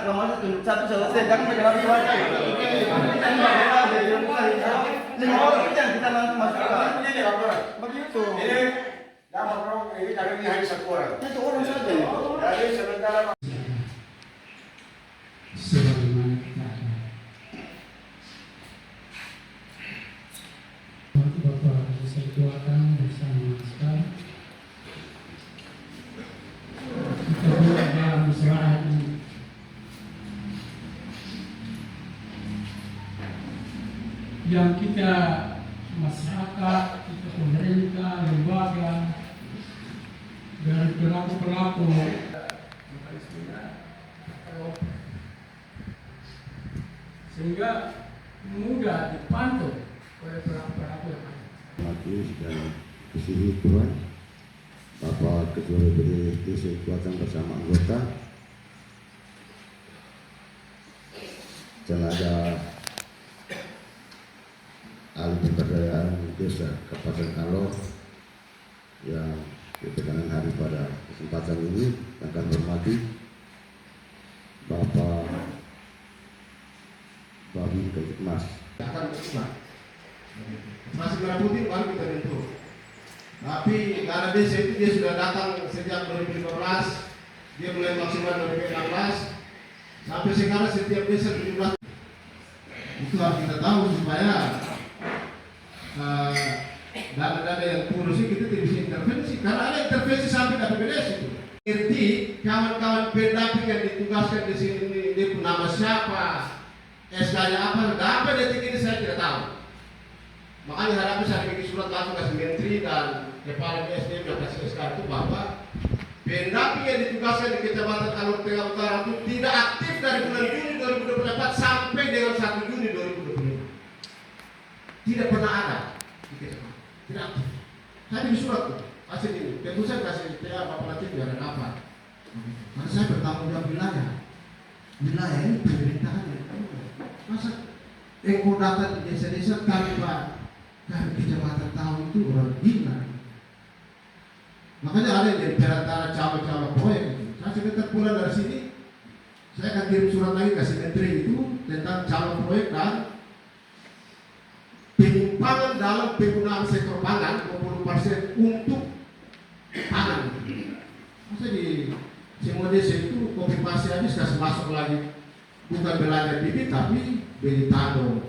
Kalau tunjuk satu selesai, jangan menjawab dua kali. Lima orang itu yang kita langsung masukkan. Ini laporan. Begitu. Ini nama orang ini kali ini hanya satu orang. Satu orang saja. Jadi sementara sebagaimana kita ada. Bapak saya doakan bersama sekali. Kita buat dalam masyarakat ini. Yang kita masyarakat, kita pemerintah, lembaga, dan pelaku-pelaku sehingga mudah dipantau oleh pelaku-pelaku yang ada. Majelis dan kesini Tuhan, Bapak Ketua DPD Desa Kuatang bersama anggota, dan ada ahli pemberdayaan desa Kabupaten Kalo yang berkenan hari pada kesempatan ini akan hormati Bapak Babi Kejikmas. Akan berubah. Masih merah putih baru kita bentuk. Tapi karena desa itu dia sudah datang sejak 2015, dia mulai maksimal 2016, sampai sekarang setiap desa 17. Itu harus kita tahu supaya dana-dana yang kurus ini kita tidak bisa intervensi. Karena ada intervensi sampai ke BPDS itu. Ngerti kawan-kawan pendamping yang ditugaskan di sini, dia pun nama siapa, SK-nya apa detik ini saya tidak tahu. Makanya harapan saya bikin surat langsung kasih menteri dan kepala BSDM yang kasih SK itu bahwa pendamping yang ditugaskan di Kecamatan Alor Tengah Utara itu tidak aktif dari bulan Juni 2024 sampai dengan 1 Juni 2025. Tidak pernah ada di kecamatan, tidak aktif. Saya bikin surat tuh, kasih ini, tentu saya kasih TA Bapak Latif biar ada apa. Karena saya bertanggung jawab wilayah ini pemerintahannya. Masa eko data di desa-desa tanpa kami kecamatan tahu itu orang gila. Makanya ada yang jadi perantara cawe-cawe proyek itu. Saya sebentar pulang dari sini, saya akan kirim surat lagi kasih menteri itu tentang calon proyek dan penyimpangan dalam penggunaan sektor pangan 20% untuk pangan. Masa di semua desa itu kopi pasir habis kasih masuk lagi, bukan belajar bibit tapi beli tado.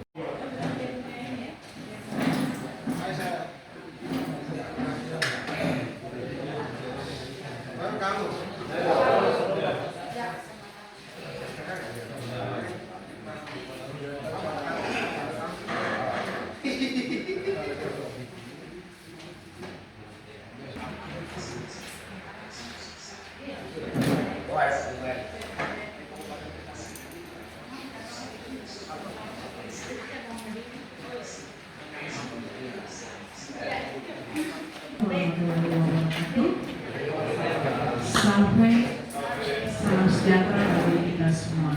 Sampai salam sejahtera bagi kita semua.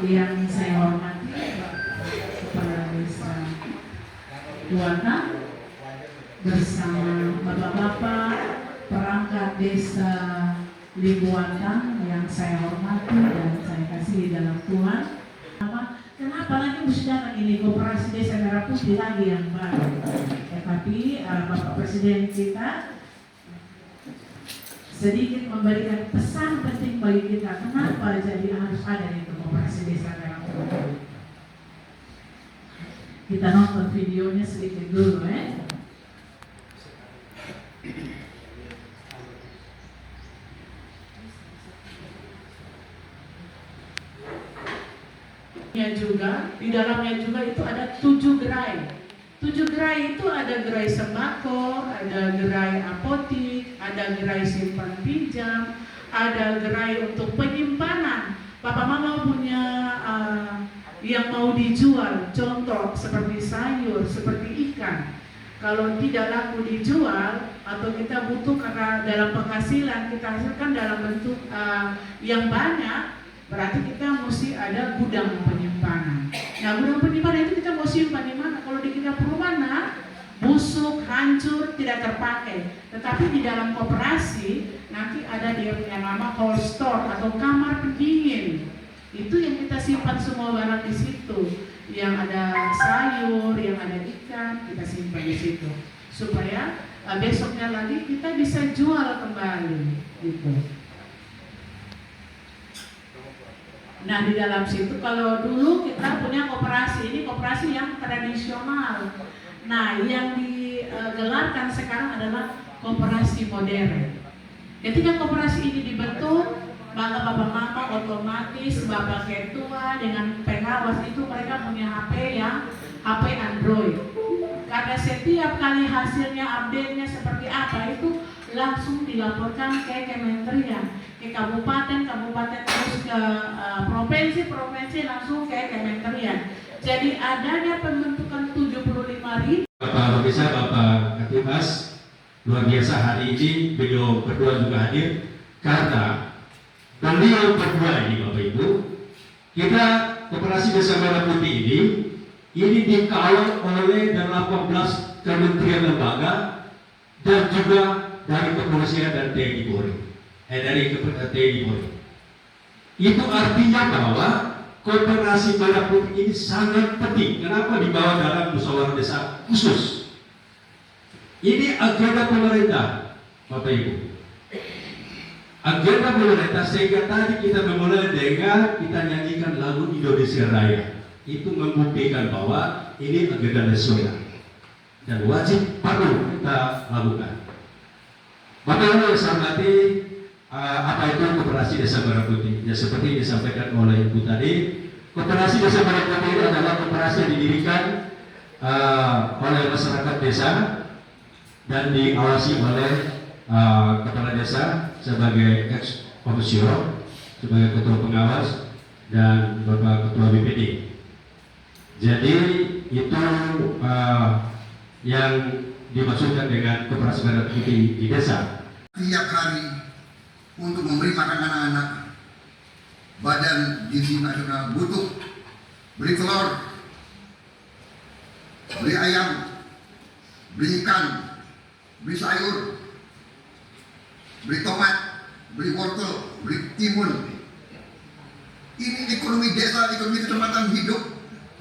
Yang saya hormati Kepala Desa Kuatang bersama bapak-bapak perangkat desa Libuantang yang saya hormati dan saya kasih di dalam Tuhan. Kenapa lagi mesti datang ini Koperasi Desa Merah Putih lagi yang baru? Tapi Bapak Presiden kita sedikit memberikan pesan penting bagi kita. Kenapa jadi harus ada di Koperasi Desa Merah Putih? Kita nonton videonya sedikit dulu juga di dalamnya juga itu ada 7 gerai. 7 gerai itu ada gerai sembako, ada gerai apotik, ada gerai simpan pinjam, ada gerai untuk penyimpanan. Bapak mama punya yang mau dijual, contoh seperti sayur, seperti ikan. Kalau tidak laku dijual atau kita butuh karena dalam penghasilan kita hasilkan dalam bentuk yang banyak, berarti kita mesti ada gudang penyimpanan. Nah, gudang penyimpanan itu kita mau simpan di mana? Kalau di kita perumahan, busuk, hancur, tidak terpakai. Tetapi di dalam koperasi nanti ada dia punya nama cold store atau kamar pendingin. Itu yang kita simpan semua barang di situ. Yang ada sayur, yang ada ikan, kita simpan di situ. Supaya besoknya lagi kita bisa jual kembali gitu. Nah di dalam situ kalau dulu kita punya koperasi, ini koperasi yang tradisional. Nah yang digelarkan sekarang adalah koperasi modern. Ketika koperasi ini dibentuk, maka bapak mama otomatis bapak ketua dengan pengawas itu mereka punya HP yang HP Android. Karena setiap kali hasilnya update-nya seperti apa itu langsung dilaporkan ke kementerian, ke kabupaten terus ke provinsi langsung ke kementerian. Jadi adanya pembentukan 75.000. Bapak Bisa, Bapak Katimas, luar biasa hari ini beliau berdua juga hadir karena beliau berdua ini Bapak Ibu, kita Koperasi Desa Merah Putih ini dikawal oleh 18 kementerian lembaga dan juga dari kepolisian dan TNI Polri. Dari TNI Polri. Itu artinya bahwa Koperasi Merah Putih ini sangat penting. Kenapa dibawa dalam musyawarah desa khusus? Ini agenda pemerintah, Bapak Ibu. Agenda pemerintah sehingga tadi kita memulai dengan kita nyanyikan lagu Indonesia Raya. Itu membuktikan bahwa ini agenda nasional dan wajib perlu kita lakukan. Bapak Ibu yang saya hormati, apa itu Koperasi Desa Merah Putih? Ya seperti yang disampaikan oleh Ibu tadi, Koperasi Desa Merah Putih ini adalah koperasi yang didirikan oleh masyarakat desa dan diawasi oleh kepala desa sebagai ex officio, sebagai ketua pengawas dan bapak ketua BPD. Jadi itu yang dimaksudkan dengan Koperasi Merah Putih di desa. Tiap hari untuk memberi makan anak-anak, Badan Gizi Nasional butuh beli telur, beli ayam, beli ikan, beli sayur, beli tomat, beli wortel, beli timun. Ini ekonomi desa, ekonomi kecamatan hidup,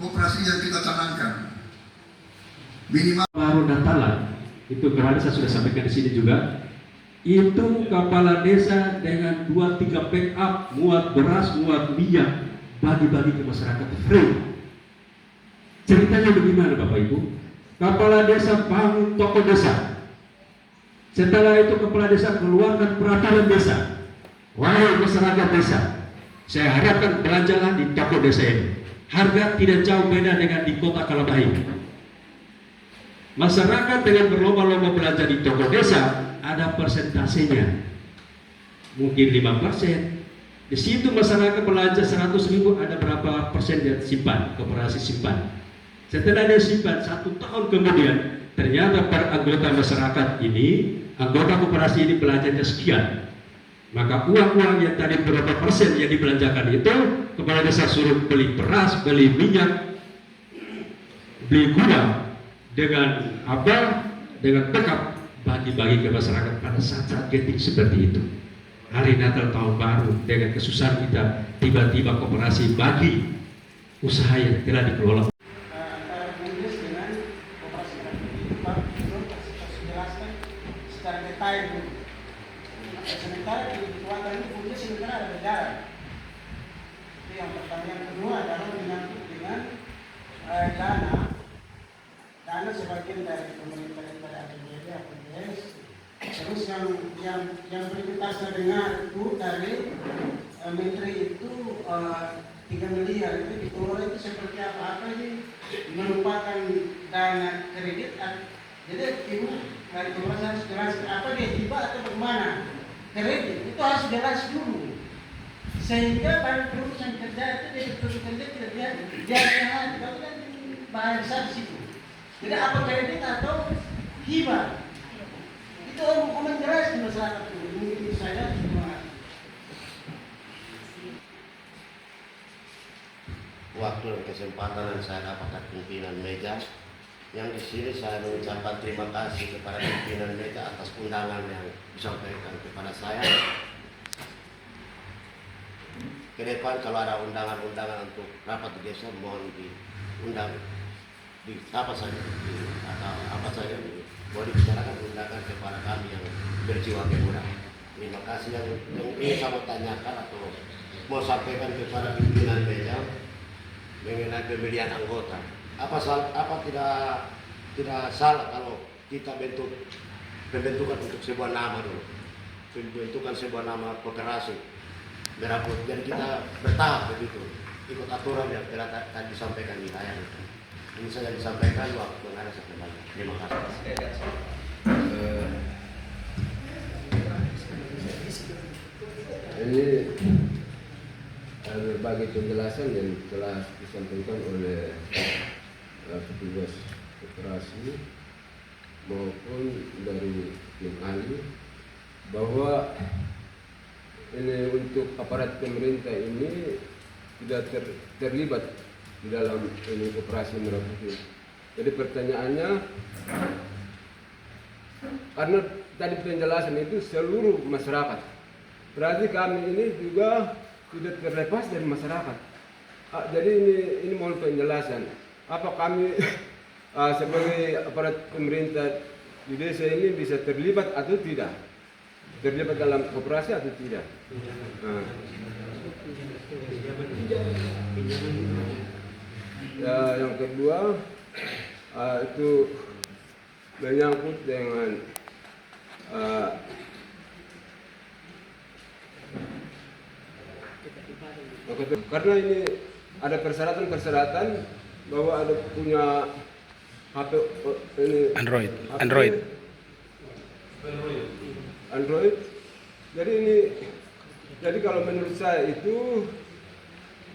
koperasi yang kita canangkan. Minimal Baru Natalan itu kemarin saya sudah sampaikan di sini juga. Itu kepala desa dengan 2-3 backup muat beras, muat minyak bagi-bagi ke masyarakat free. Ceritanya bagaimana Bapak Ibu? Kepala desa bangun toko desa. Setelah itu kepala desa keluarkan peraturan desa. Wahai masyarakat desa, saya harapkan belanjalah di toko desa ini. Harga tidak jauh beda dengan di kota Kalabahi. Masyarakat dengan berlomba-lomba belanja di toko desa ada persentasenya, mungkin 5%. Di situ masyarakat belanja 100.000, ada berapa persen dia simpan, koperasi simpan. Setelah dia simpan 1 tahun kemudian, ternyata per anggota masyarakat ini, anggota koperasi ini belanjanya sekian. Maka uang-uang yang tadi berapa persen yang dibelanjakan itu, kepala desa suruh beli beras, beli minyak, beli gula dengan apa? Dengan backup bagi-bagi ke masyarakat pada saat-saat genting seperti itu. Hari Natal tahun baru dengan kesusahan kita, tiba-tiba koperasi bagi usaha yang telah dikelola. Antara Bumdes dengan Koperasi Merah Putih, Pak Gubernur kasih jelaskan secara detail dulu. Sementara di kekuatan ini Bumdes sementara ada berjalan. Itu yang pertama. Yang kedua adalah menyangkut dengan dana sebagian dari pemerintah daripada APBD, APBS. Terus yang berikutnya saya dengar itu dari menteri itu 3 miliar itu dikelola itu seperti apa ini merupakan dana kredit. Jadi ibu dari Koperasi harus jelas apa dia tiba atau bagaimana kredit itu harus jelas dulu sehingga pada perusahaan kerja itu dia betul-betul kerja dia kalau kan bayar saksi. Jadi apa kredit atau hibah itu omong jelas di masyarakat itu. Mungkin saya cuma waktu dan kesempatan yang saya dapatkan pimpinan meja, yang di sini saya mengucapkan terima kasih kepada pimpinan meja atas undangan yang disampaikan kepada saya. ke depan kalau ada undangan-undangan untuk rapat di desa mohon diundang di apa saja atau apa saja boleh dibicarakan undangan kepada kami yang berjiwa kemudah. Terima kasih yang ingin saya mau tanyakan atau mau sampaikan kepada pimpinan meja mengenai pemilihan anggota. Apa tidak salah kalau kita pembentukan untuk sebuah nama dulu, pembentukan sebuah nama koperasi merah putih. Jadi kita bertahap begitu, ikut aturan yang telah tadi disampaikan di layar. Ini saya disampaikan waktu ada sebenarnya. Terima kasih. Ini berbagai penjelasan yang telah disampaikan oleh petugas koperasi maupun dari tim ahli bahwa ini untuk aparat pemerintah ini tidak terlibat di dalam ini operasi merah putih. Jadi pertanyaannya, karena tadi penjelasan itu seluruh masyarakat, berarti kami ini juga tidak terlepas dari masyarakat. Jadi ini mohon penjelasan, apa kami sebagai aparat pemerintah di desa ini bisa terlibat atau tidak? Terlibat dalam koperasi atau tidak? Ya, yang kedua itu menyangkut dengan karena ini ada persyaratan bahwa ada punya HP ini Android. Jadi kalau menurut saya itu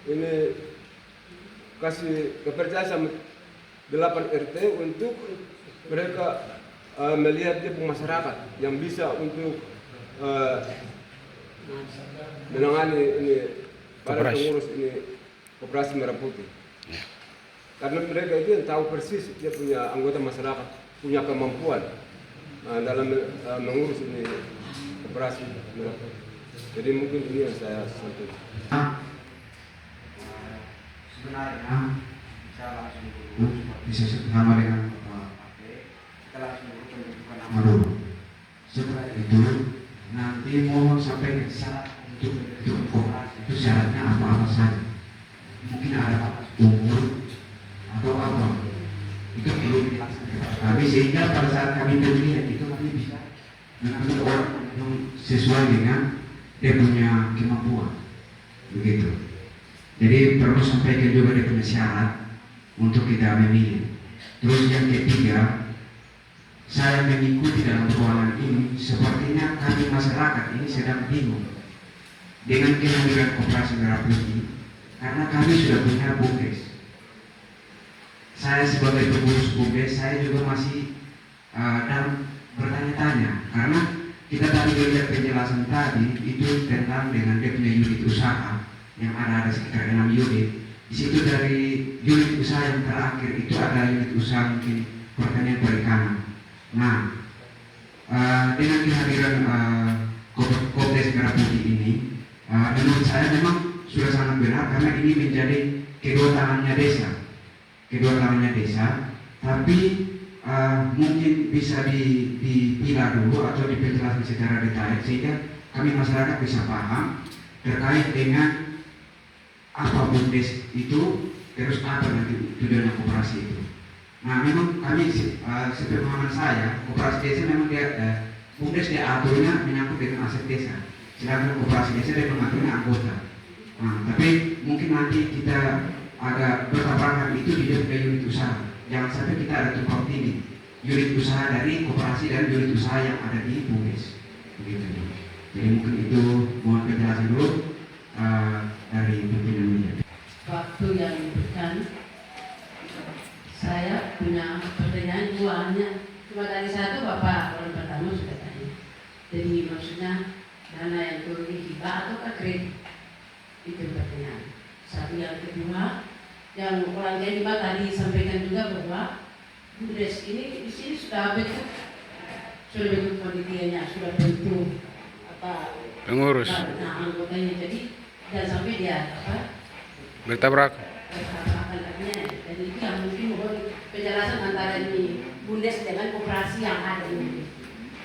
ini kasih kepercayaan sama 8 RT untuk mereka melihat dia masyarakat yang bisa untuk menangani ini para pengurus ini koperasi merah putih. Karena mereka itu yang tahu persis dia punya anggota masyarakat, punya kemampuan dalam mengurus ini koperasi merah putih. Jadi mungkin ini yang saya sampaikan. Sebenarnya bisa langsung dulu bisa sama dengan partai, kita langsung dulu pembentukan nama dulu. Setelah itu nanti mohon sampaikan syarat untuk koperasi itu syaratnya apa saja. Mungkin ada umur atau apa itu perlu dilaksanakan kami sehingga pada saat kami pemilihan itu kami bisa mengambil orang yang sesuai dengan dia punya kemampuan begitu. Jadi perlu sampaikan juga dia punya syarat untuk kita memilih. Terus yang ketiga, saya mengikuti dalam ruangan ini sepertinya kami masyarakat ini sedang bingung dengan kehadiran koperasi merah putih karena kami sudah punya BUMDes. Saya sebagai pengurus BUMDes saya juga masih dalam bertanya-tanya karena kita tadi melihat penjelasan tadi itu tentang dengan dia punya unit usaha yang ada sekitar 6 unit. Di situ dari unit usaha yang terakhir itu ada unit usaha mungkin pertanian perikanan. Nah, dengan kehadiran Kopdes Merah Putih ini, menurut saya memang sudah sangat benar karena ini menjadi kedua tangannya desa. Tapi mungkin bisa dipilah dulu atau dipenjelasan secara detail sehingga kami masyarakat bisa paham terkait dengan apa BUMDes itu, terus apa nanti tujuan koperasi itu. Nah, memang kami sepemahaman saya, koperasi desa memang dia BUMDes dia aturnya menyangkut dengan aset desa, sedangkan koperasi desa dia mengaturnya anggota. Nah, tapi mungkin nanti kita agak bertabrakan itu di dalam unit usaha. Jangan sampai kita ada tumpang tindih unit usaha dari koperasi dan unit usaha yang ada di BUMDes. Begitu. Jadi mungkin itu mohon penjelasan dulu dari pimpinan media. Waktu yang diberikan, saya punya pertanyaan dua hanya. Cuma dari satu Bapak orang pertama sudah tanya. Jadi maksudnya dana yang turun hibah atau kredit? Itu pertanyaan. Satu yang kedua, yang orang kelima tadi sampaikan juga bahwa BUMDes ini di sini sudah bentuk panitianya, sudah bentuk apa pengurus, nah anggotanya. Jadi jangan sampai dia Bertabrak. Dan itu yang mungkin mohon penjelasan antara ini Bundes dengan koperasi yang ada ini.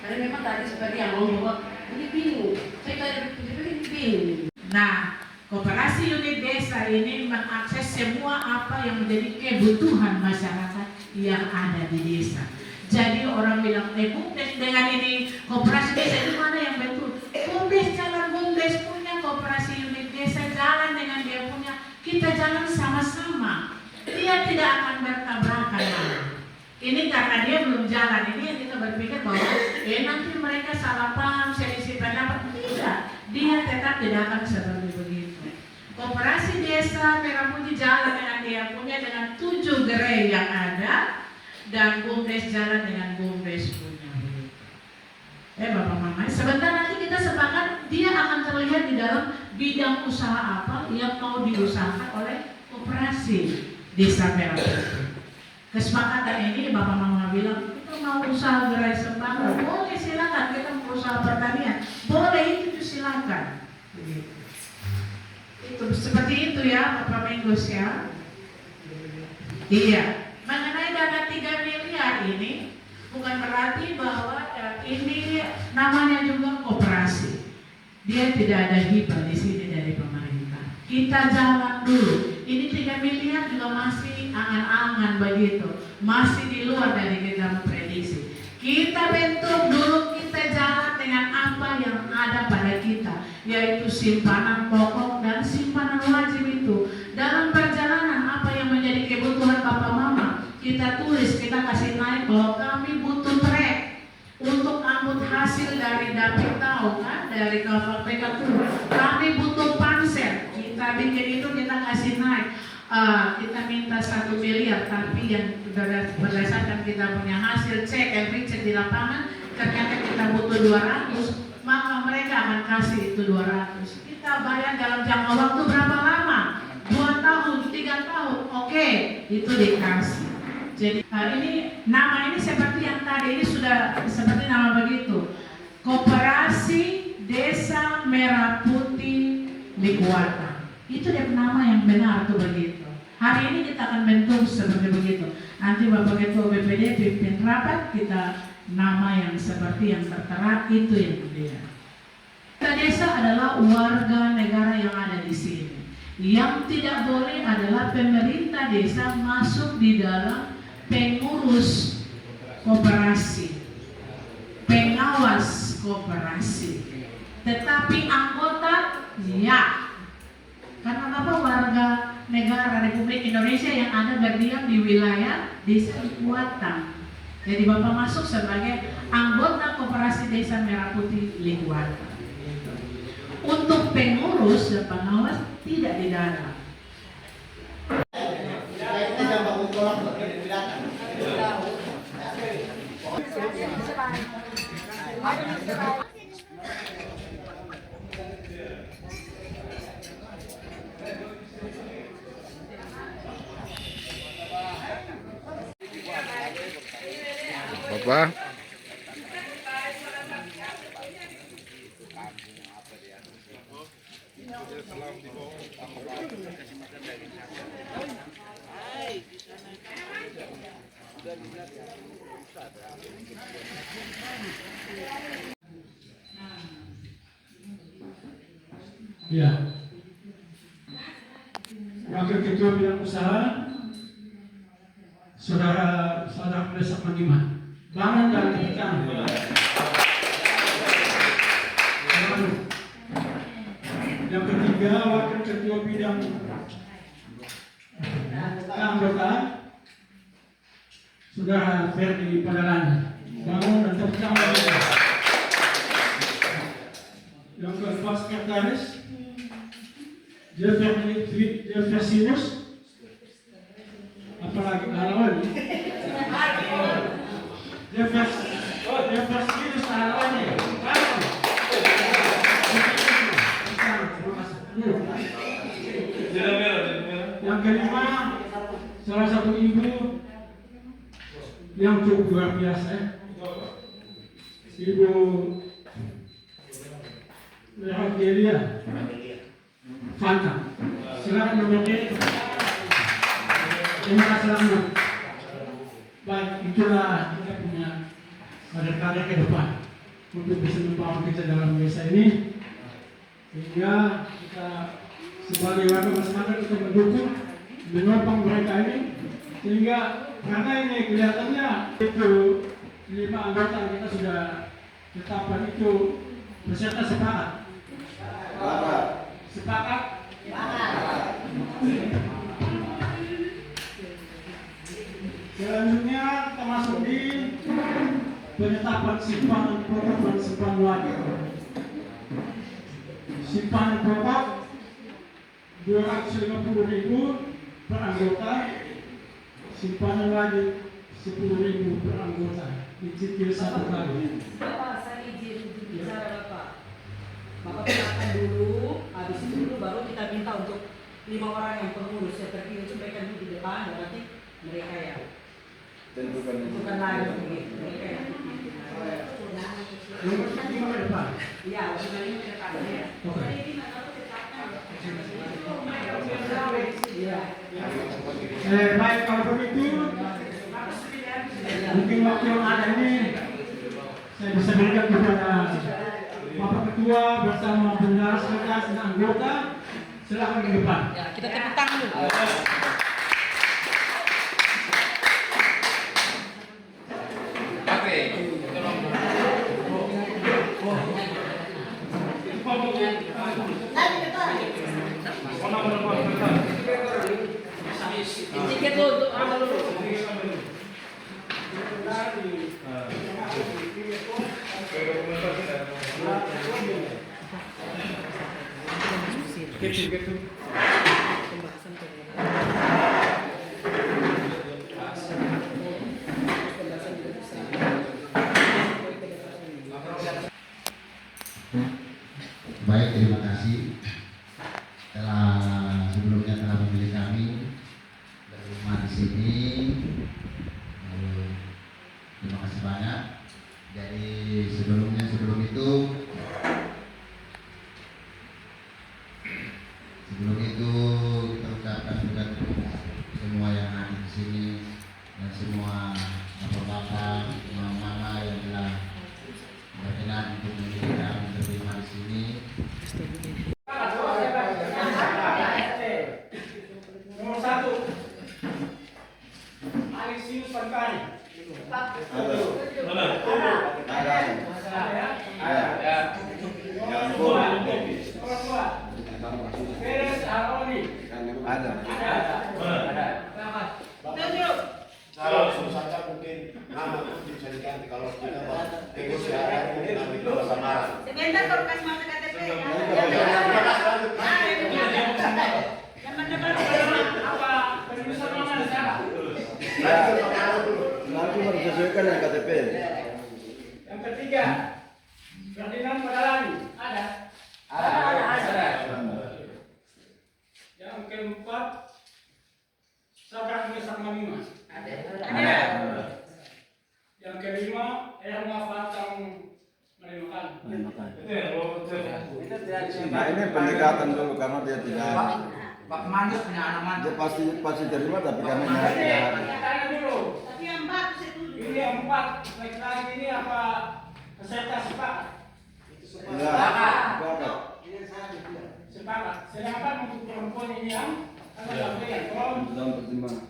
Karena memang tadi seperti yang ngomong bahwa ini bingung, saya tadi ini bingung. Nah, koperasi unit desa ini mengakses semua apa yang menjadi kebutuhan masyarakat yang ada di desa. Jadi orang bilang, Bumdes dengan ini koperasi desa itu mana yang betul? Bumdes jalan, Bumdes punya koperasi unit desa jalan dengan dia punya, kita jalan sama-sama. Dia tidak akan bertabrakan. Ini karena dia belum jalan, ini yang kita berpikir bahwa nanti mereka salah paham, selisih pendapat. Tidak, dia tetap tidak akan seperti begitu. Koperasi desa Merah Putih jalan dengan dia punya dengan 7 gerai yang ada, dan Bumdes jalan dengan Bumdes punya. Bapak Mama, sebentar nanti kita sepakat dia akan terlihat di dalam bidang usaha apa yang mau diusahakan oleh koperasi desa Merah Putih. Kesepakatan ini Bapak Mama bilang kita mau usaha gerai sembako, boleh silakan. Kita mau usaha pertanian, boleh, itu silakan. Itu seperti itu ya Bapak Menggos ya. Iya. Mengenai dana 3 miliar ini bukan berarti bahwa ini namanya juga koperasi. Dia tidak ada hibah di sini dari pemerintah. Kita jalan dulu. Ini 3 miliar juga masih angan-angan begitu, masih di luar dari kita memprediksi. Kita bentuk dulu, kita jalan dengan apa yang ada pada kita, yaitu simpanan pokok dan simpanan wajib itu. Dalam perjalanan apa yang menjadi kebutuhan Bapak Mama, kita tulis, kita kasih naik bahwa kami butuh trek untuk angkut hasil dari dapur tahu kan, dari kapal PKT. Kami butuh panser, kita bikin itu, kita kasih naik. Kita minta 1 miliar, tapi yang berdasarkan kita punya hasil cek and recheck di lapangan, ternyata kita butuh 200, maka mereka akan kasih itu 200. Kita bayar dalam jangka waktu berapa lama? 2 tahun, 3 tahun, oke, itu dikasih. Jadi ini nama ini seperti yang tadi ini sudah seperti nama begitu, Koperasi Desa Merah Putih Likuata. Itu dia nama yang benar tuh begitu. Hari ini kita akan bentuk seperti begitu. Nanti Bapak Ketua BPD pimpin rapat, kita nama yang seperti yang tertera itu yang dia. Kita desa adalah warga negara yang ada di sini. Yang tidak boleh adalah pemerintah desa masuk di dalam pengurus koperasi, pengawas koperasi. Tetapi anggota ya. Karena Bapak warga negara Republik Indonesia yang ada berdiam di wilayah Desa Likuata. Jadi Bapak masuk sebagai anggota Koperasi Desa Merah Putih Likuata. Untuk pengurus dan pengawas tidak di dalam. Bapak. Ya. Wakil Ketua Bidang Usaha, Saudara Mendesak Mandiman. Bangun dan tekan. Yang ketiga, Wakil Ketua Bidang Anggota, Saudara Ferdi Padalani. Bangun dan tekan. Yang keempat, Sekretaris Jeffersinus, apalagi Alawan. Jeffersinus Alawan. Yang kelima, salah satu ibu yang cukup luar biasa, Ibu Rehagelia Fanta. Silakan menyanyi. Terima kasih banyak. Baik, itulah kita punya kader-kader ke depan untuk bisa membawa kita dalam desa ini, sehingga kita sebagai warga masyarakat kita mendukung, menopang mereka ini, sehingga karena ini kelihatannya itu 5 anggota kita sudah tetapkan itu peserta sepakat. Sepakat. Selanjutnya kita masuk di penetapan simpanan pokok dan simpanan wajib. Simpanan pokok 250.000 per anggota, simpanan wajib 10.000 per anggota, dicicil 1 kali. Bapak, saya izin bicara Bapak. Bapak persiapkan dulu, habis itu baru kita minta untuk 5 orang yang pengurus seperti itu, mereka duduk di depan, dan nanti mereka ya tentukan lagi begitu. Mereka yang Lima ke depan. iya, 5 ke depan ya. Baik, kalau begitu mungkin waktu yang ada ini saya bisa berikan kepada Bapak Ketua bersama bendahara sekretaris dan anggota. Silakan ke depan. Ya, kita tepuk tangan dulu. Tiket dulu untuk apa dulu? Baik, terima kasih sebelumnya telah memilih kami berumah di sini. Terima kasih banyak. Jadi sebelum itu kita ucapkan juga semua yang ada di sini dan semua bapak-bapak, mama-mama yang telah berkenan untuk memilih kami berumah di sini. Nomor 1 Alisius Pankari. Peres Aroni. Ada. Kalau saja mungkin nama itu bisa diganti kalau kita negosiasi ini kalau samaran. Sebentar kalau kasih masuk KTP. Apa penulisan nama siapa? Nanti menyesuaikan dengan KTP. Yang ketiga Ferdinand Madalani. Ada. Yang keempat Sabrak Mesarmanima. Ada. Yang kelima Erma Fatang Marimakan. Nah ini pendekatan dulu karena dia tidak. Pak Manus punya anak mantu. Dia pasti terima tapi kami tidak ada. Tanya dulu. Tapi yang 4 setuju. Ini yang 4 laki-laki ini apa peserta sepakat? Sepakat. Sepakat. Sedangkan untuk perempuan ini yang akan sampaikan kalau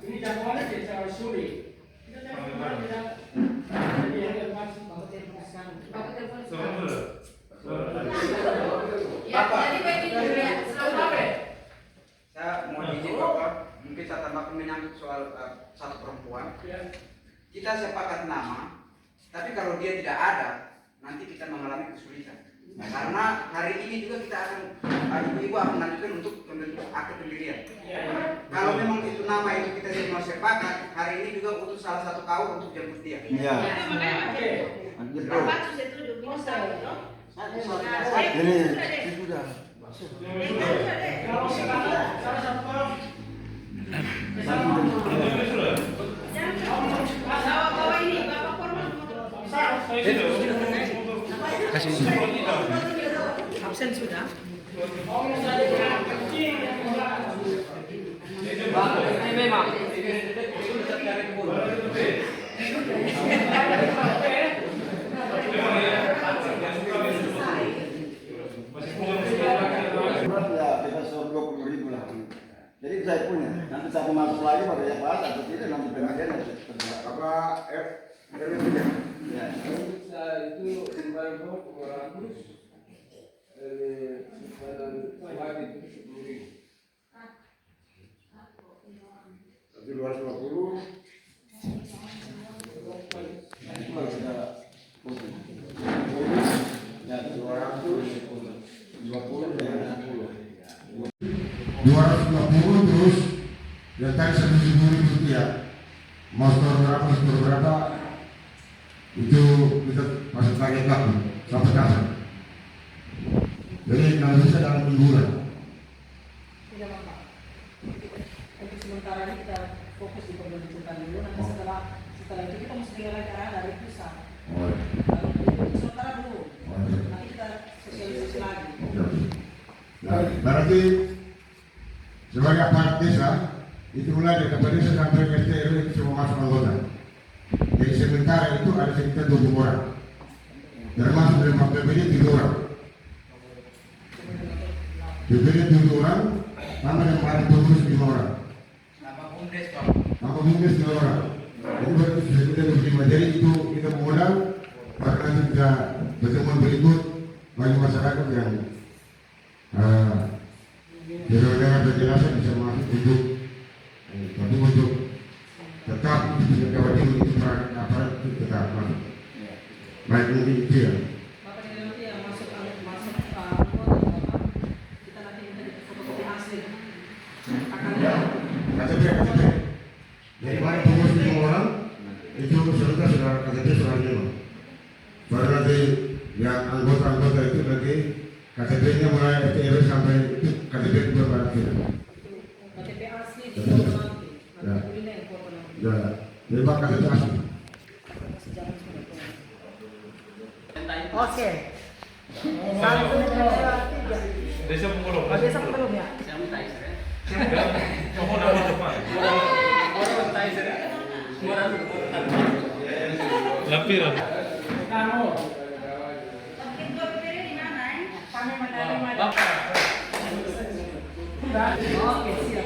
ini jadwalnya tidak terlalu sulit. Kita telepon tidak. Jadi ada masih bapak telepon sekarang. Bapak telepon Bapak. Jadi begitu ya. Saya mau izin Bapak, mungkin saya tambahkan menyangkut soal satu perempuan. Kita sepakat nama, tapi kalau dia tidak ada, nanti kita mengalami kesulitan. Karena hari ini juga kita akan ibu-ibu akan lanjutkan untuk akte pendirian. Kalau memang itu nama itu kita semua sepakat, hari ini juga utus salah satu kaum untuk jemput dia. Iya. Bapak setuju minus 1. Ini sudah. Kalau sepakat salah satu orang. Bawa ini Bapak Korban. Absen sudah. Om saja kecil. memang. Ya, kita suruh 20.000 lah. Jadi saya punya. Nanti satu masuk lagi baru ya pas atau tidak nanti pembagian apa RW punya. Ya. Itu kembali 200 simpanan wajib 10.000. Tapi 250. Itu harus ada ya 220 dan 220 terus yang tadi 1.000 rupiah motor berapa itu kita masuk pakai kartu sampai kapan jadi kalau bisa dalam mingguan. Tidak apa-apa. Untuk sementara ini kita fokus di pembentukan dulu. Nanti setelah itu kita mesti dengar arahan dari pusat. Lalu sementara dulu. Nanti kita sosialisasi lagi. Berarti sebagai aparat desa itu mulai dari kepala desa sampai RT RW itu semua masuk anggota. Jadi sementara itu ada sekitar 20 orang. Termasuk dari PPD 3 orang. PPD 7 orang, tambah yang paling pengurus 5 orang. Nama bumdes 2 orang. Jadi berarti sudah kita 25. Jadi itu kita modal karena kita pertemuan berikut bagi masyarakat yang dengan penjelasan bisa masuk untuk tapi untuk tetap Jawa Timur itu aparat itu tetap masuk. Baik mungkin itu ya. Bapak ini nanti yang masuk anggota kita nanti minta fotokopi hasil. KTP. Jadi mari pengurus 5 orang itu sudah KTP sudah 5. Baru nanti yang anggota itu nanti KTP-nya mulai RT RW sampai KTP berbarat kita. KTP asli di foto nanti. Nanti ini yang foto nanti. Ya, jadi Pak KTP asli. Oke. 1, 2, 3. Desa Pemulung. Desa Pemulung ya. Lampiran. Kamu. Kami menerima. Oke, siap.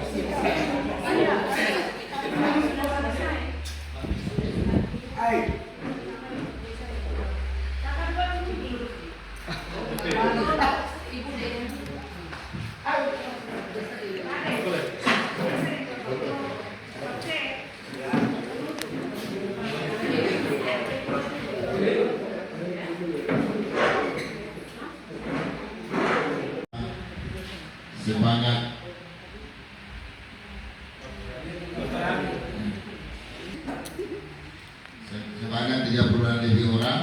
sebanyak 30 lebih orang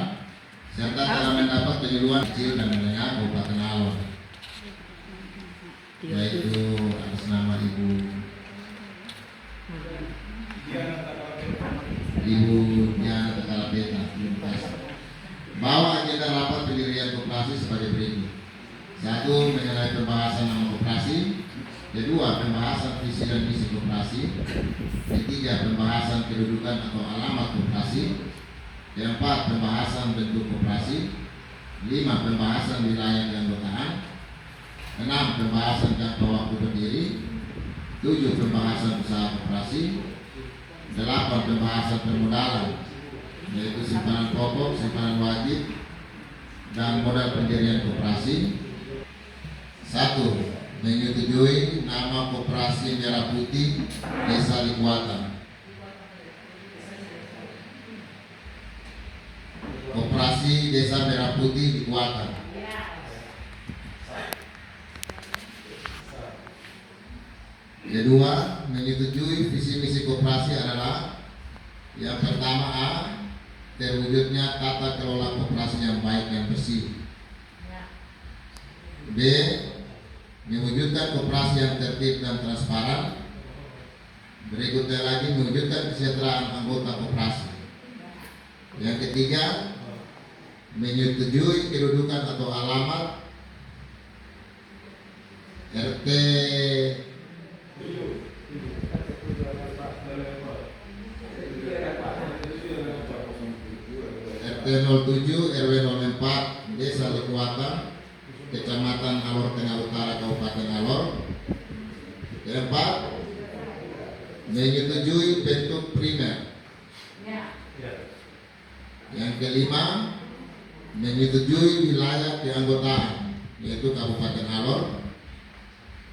serta telah mendapat penyuluhan kecil dan menengah Kabupaten Alor, yaitu atas nama Ibu Diana Tekalapeta. Bahwa agenda rapat pendirian koperasi sebagai berikut: 1. Mengenai pembahasan nama koperasi. 2. Pembahasan visi dan misi koperasi. 3. Pembahasan kedudukan atau alamat koperasi. 4. Pembahasan bentuk koperasi. 5. Pembahasan wilayah keanggotaan. 6. Pembahasan jangka waktu berdiri. 7. Pembahasan usaha koperasi. 8. Pembahasan permodalan, yaitu simpanan pokok, simpanan wajib, dan modal pendirian koperasi. 1. Menyetujui nama Koperasi Merah Putih Desa Likuatan. Koperasi Desa Merah Putih Likuatan. Kedua, menyetujui visi misi koperasi adalah yang pertama A. Terwujudnya tata kelola koperasi yang baik dan bersih. B. Mewujudkan koperasi yang tertib dan transparan. Berikutnya lagi, mewujudkan kesejahteraan anggota koperasi. Yang ketiga, menyetujui kedudukan atau alamat RT RT 07 RW 04 Desa Lekuatan, Kecamatan Alor Tengah Utara, Kabupaten Alor. Keempat, menyetujui bentuk primer. Yang kelima, menyetujui wilayah keanggotaan, yaitu Kabupaten Alor.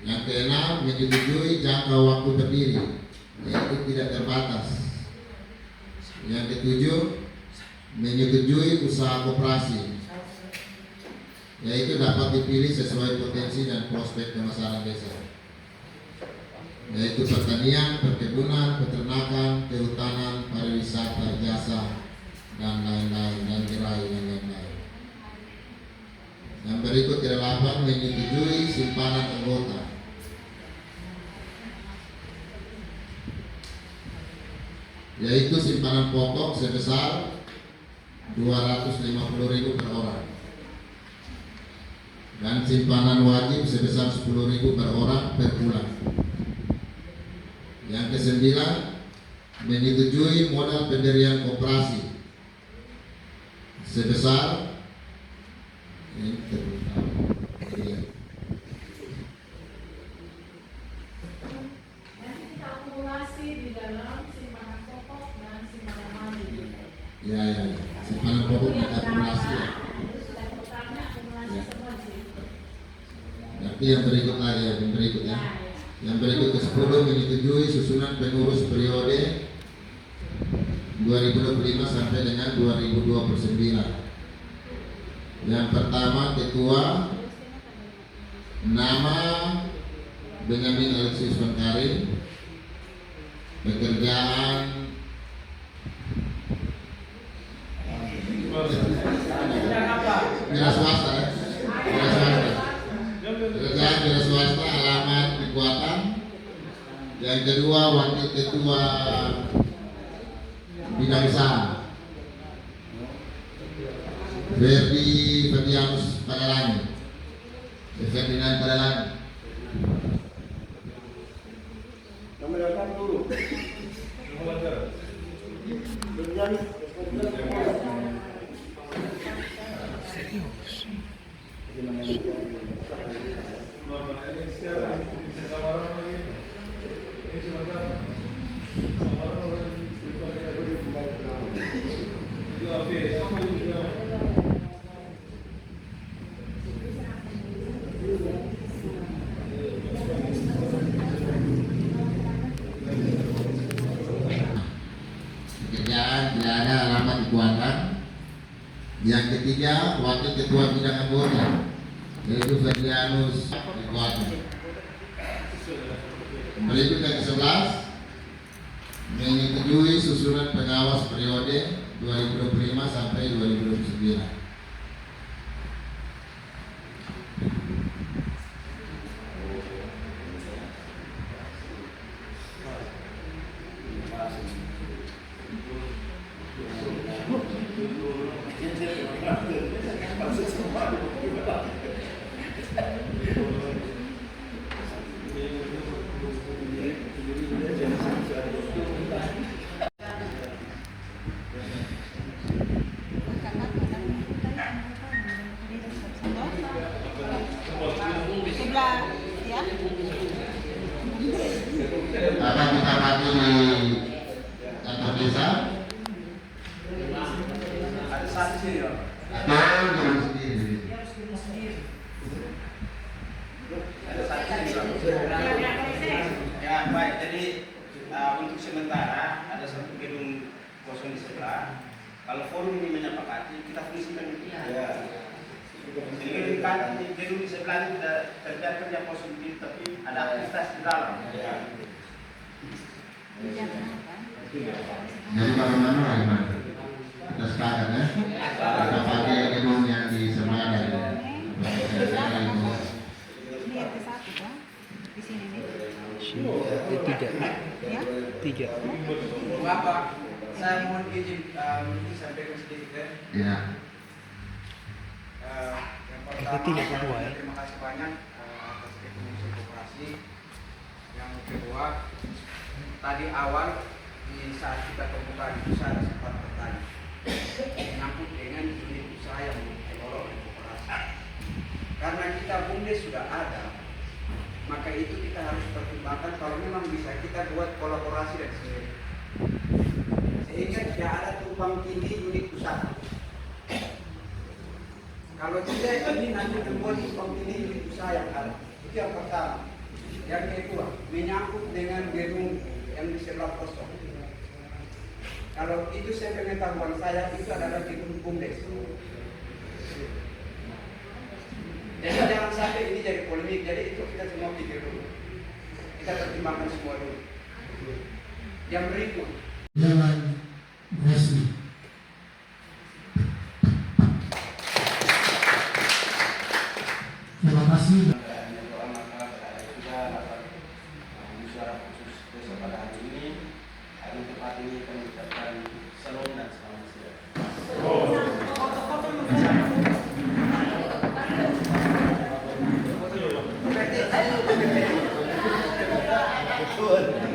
Yang keenam, menyetujui jangka waktu berdiri, yaitu tidak terbatas. Yang ketujuh, menyetujui usaha koperasi, yaitu dapat dipilih sesuai potensi dan prospek pemasaran desa, yaitu pertanian, perkebunan, peternakan, kehutanan, pariwisata, jasa, dan lain-lain, dan gerai dan lain-lain. Yang berikut ke-8, menyetujui simpanan anggota, yaitu simpanan pokok sebesar 250.000 per orang dan simpanan wajib sebesar 10.000 per orang per bulan. Yang ke-9, menyetujui modal pendirian koperasi sebesar simpanan pokok kita akumulasi ya. Nanti yang berikut lagi ya, yang berikut ya. Yang berikut ke-10, menyetujui susunan pengurus periode 2025 sampai dengan 2029. Yang pertama, ketua, nama Benyamin Alexis Karim, pekerjaan wira swasta ya, pekerjaan wira swasta, alamat kekuatan. Yang kedua, wakil ketua bidang usaha Ferdianus Padalani, Ferdinand Padalani. Pekerjaan tidak ada alamat dikuatkan. Yang ketiga, wakil ketua bidang anggota, yaitu Ferdianus dikuatkan. Berikut yang ke-11, menyetujui susunan pengawas periode 2025 sampai 2029. Akan kita bantu di kantor desa. Ada satu sini, Pak. Atau jalan sendiri. Ada satu sini, Pak. Ya, baik. Jadi untuk sementara ada satu gedung kosong di sebelah. Kalau forum ini menyepakati, kita fungsikan itu. Ya. Jadi gedung di sebelah ini tidak kerja kosong di, tapi ada aktivitas di dalam. Ya. Jadi kalau mana kita sepakat ya, kita pakai gedung yang di sebelah dari di sini nih. Tiga. Bapak, saya mohon izin sampaikan sedikit ya. Ya. Yang pertama, terima kasih banyak atas kepengurusan koperasi. Yang kedua, tadi awal di saat kita pembukaan itu saya sempat bertanya menyangkut dengan unit usaha yang dikelola oleh koperasi. Karena kita BUMDes sudah ada, maka itu kita harus pertimbangkan kalau memang bisa kita buat kolaborasi dan sinergi. Sehingga tidak ada tumpang tindih unit usaha. Kalau tidak ini nanti membuat tumpang tindih unit usaha yang ada. Itu yang pertama. Yang kedua, menyangkut dengan gedung yang di sebelah kosong. Kalau itu saya pengetahuan saya itu adalah gedung BUMDes. Jadi jangan sampai ini jadi polemik. Jadi itu kita semua pikir dulu. Kita pertimbangkan semua dulu. Yang berikut. Jalan resmi. Terima kasih. Betul.